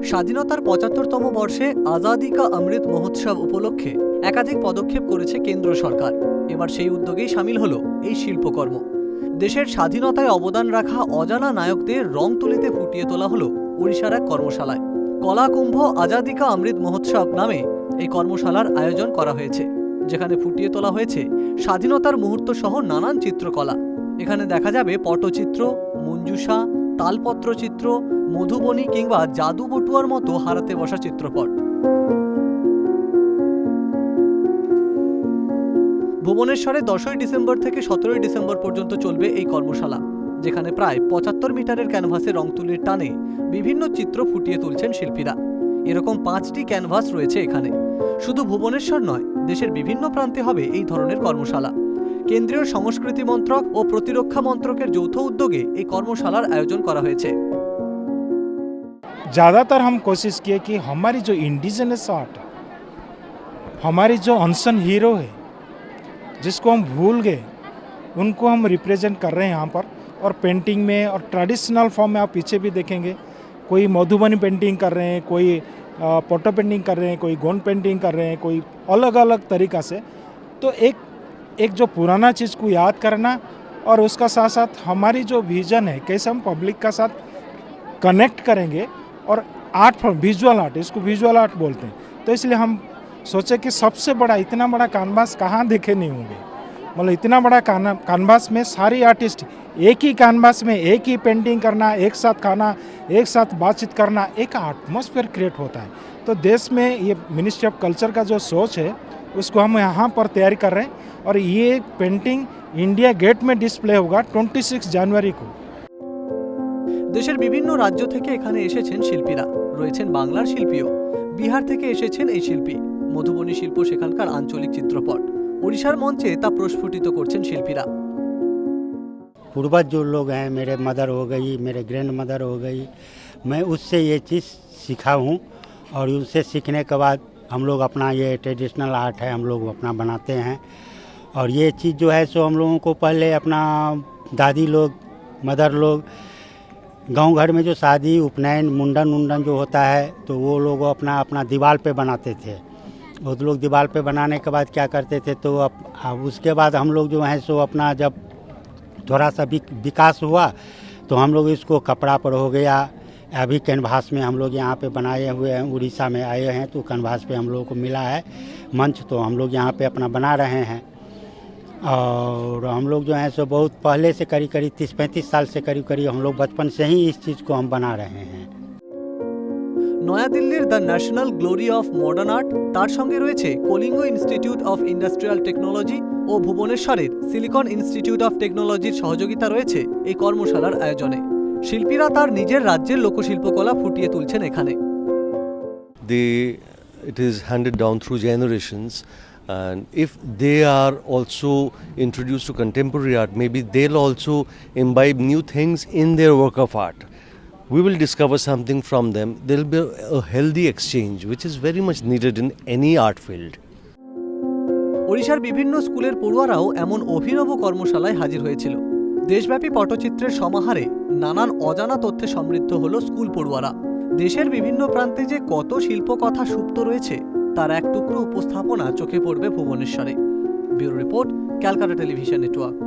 স্বাধীনতার ৭৫তম বর্ষে আজাদি কা অমৃত মহোৎসব উপলক্ষে একাধিক পদক্ষেপ করেছে কেন্দ্র সরকার। এবার সেই উদ্যোগেই শামিল হলো এই শিল্পকর্ম। দেশের স্বাধীনতায় অবদান রাখা অজানা নায়কদের রং তুলিতে ফুটিয়ে তোলা হলো ওড়িশার এক কর্মশালায়। কলাকুম্ভ আজাদি কা অমৃত মহোৎসব নামে এই কর্মশালার আয়োজন করা হয়েছে, যেখানে ফুটিয়ে তোলা হয়েছে স্বাধীনতার মুহূর্ত সহ নানান চিত্রকলা। এখানে দেখা যাবে পটচিত্র, মঞ্জুষা, তালপত্র চিত্র, মধুবনী কিংবা জাদু বটুয়ার মতো হারাতে বসা চিত্রপট। ভুবনেশ্বরে 10ই ডিসেম্বর থেকে 17ই ডিসেম্বর পর্যন্ত চলবে এই কর্মশালা, যেখানে প্রায় 75 মিটারের ক্যানভাসে রং তুলির টানে বিভিন্ন চিত্র ফুটিয়ে তুলছেন শিল্পীরা। এরকম 5টি ক্যানভাস রয়েছে এখানে। শুধু ভুবনেশ্বর নয়, দেশের বিভিন্ন প্রান্তে হবে এই ধরনের কর্মশালা। কেন্দ্রীয় সংস্কৃতি মন্ত্রক ও প্রতিরক্ষা মন্ত্রকের যৌথ উদ্যোগে এই কর্মশালার আয়োজন করা হয়েছে। ज़्यादातर हम कोशिश किए कि हमारी जो इंडिजिनस आर्ट है, हमारी जो अनसन हीरो है, जिसको हम भूल गए, उनको हम रिप्रेजेंट कर रहे हैं यहाँ पर। और पेंटिंग में और ट्रेडिशनल फॉर्म में आप पीछे भी देखेंगे, कोई मधुबनी पेंटिंग कर रहे हैं, कोई फोटो पेंटिंग कर रहे हैं, कोई गोंड पेंटिंग कर रहे हैं, कोई अलग अलग तरीक़ा से। तो एक जो पुराना चीज़ को याद करना और उसका साथ साथ हमारी जो विज़न है, कैसे हम पब्लिक का साथ कनेक्ट करेंगे। और आर्ट फॉर्म विजुअल आर्ट, इसको विजुअल आर्ट बोलते हैं। तो इसलिए हम सोचे कि सबसे बड़ा इतना बड़ा कैनवास कहाँ देखे नहीं होंगे। मतलब इतना बड़ा कैनवास में सारी आर्टिस्ट एक ही कैनवास में एक ही पेंटिंग करना, एक साथ खाना, एक साथ बातचीत करना, एक एटमॉस्फेयर क्रिएट होता है। तो देश में ये मिनिस्ट्री ऑफ कल्चर का जो सोच है, उसको हम यहाँ पर तैयारी कर रहे हैं। और ये पेंटिंग इंडिया गेट में डिस्प्ले होगा 26 জানুয়ারি को। দেশের বিভিন্ন রাজ্য থেকে এখানে এসেছেন শিল্পীরা, রয়েছেন বাংলার শিল্পীও। বিহার থেকে এসেছেন এই শিল্পী। মধুবনী শিল্প সেখানকার আঞ্চলিক চিত্রপট। ওড়িশার মঞ্চে তা প্রস্ফুটিত করছেন শিল্পীরা। पूर्वज जो लोग हैं, मेरे मदर हो गई, मेरे ग्रैंड मदर हो गई, मैं उससे ये चीज़ सीखा हूँ। और उससे सीखने के बाद हम लोग अपना ये ट्रेडिशनल आर्ट है, हम लोग अपना बनाते हैं। और ये चीज़ जो है सो हम लोगों को पहले अपना दादी लोग, मदर लोग, गांव घर में जो शादी, उपनयन, मुंडन जो होता है, तो वो लोग अपना दीवार पे बनाते थे। वो लोग दीवार पे बनाने के बाद क्या करते थे, तो अब उसके बाद हम लोग जो है सो अपना जब थोड़ा सा विकास हुआ, तो हम लोग इसको कपड़ा पर हो गया, अभी कैनवास में हम लोग यहाँ पे बनाए हुए हैं। उड़ीसा में आए हैं तो कैनवास पे हम लोगों को मिला है मंच, तो हम लोग यहाँ पे अपना बना रहे हैं। और हम लोग जो हैं सो बहुत पहले से करीब 30-35 साल से करीब हम लोग बचपन से ही इस चीज़ को हम बना रहे हैं। নয়াদিল্লির the National Gallery of Modern Art, তার সঙ্গে রয়েছে Kalinga Institute of Industrial Technology ও ভুবনেশ্বরের সিলিকন ইনস্টিটিউট অফ টেকনোলজির সহযোগিতা রয়েছে এই কর্মশালার আয়োজনে। শিল্পীরা তার নিজের রাজ্যের লোকশিল্পকলা ফুটিয়ে তুলছেন এখানে। It is handed down through generations, and if they are also introduced to contemporary art, maybe they'll also imbibe new things in their work of art. We will discover something from them. There will be a healthy exchange, which is very much needed in any art field. ওড়িশার বিভিন্ন স্কুলের পড়ুয়ারাও এমন অভিনব কর্মশালায় হাজির হয়েছিল। দেশব্যাপী পটচিত্রের সমাহারে নানান অজানা তথ্যে সমৃদ্ধ হলো স্কুল পড়ুয়ারা। দেশের বিভিন্ন প্রান্তে যে কত শিল্পকথা সুপ্ত রয়েছে, তার এক টুকরো উপস্থাপনা চোখে পড়বে ভুবনেশ্বরে। Bureau report, Calcutta Television network.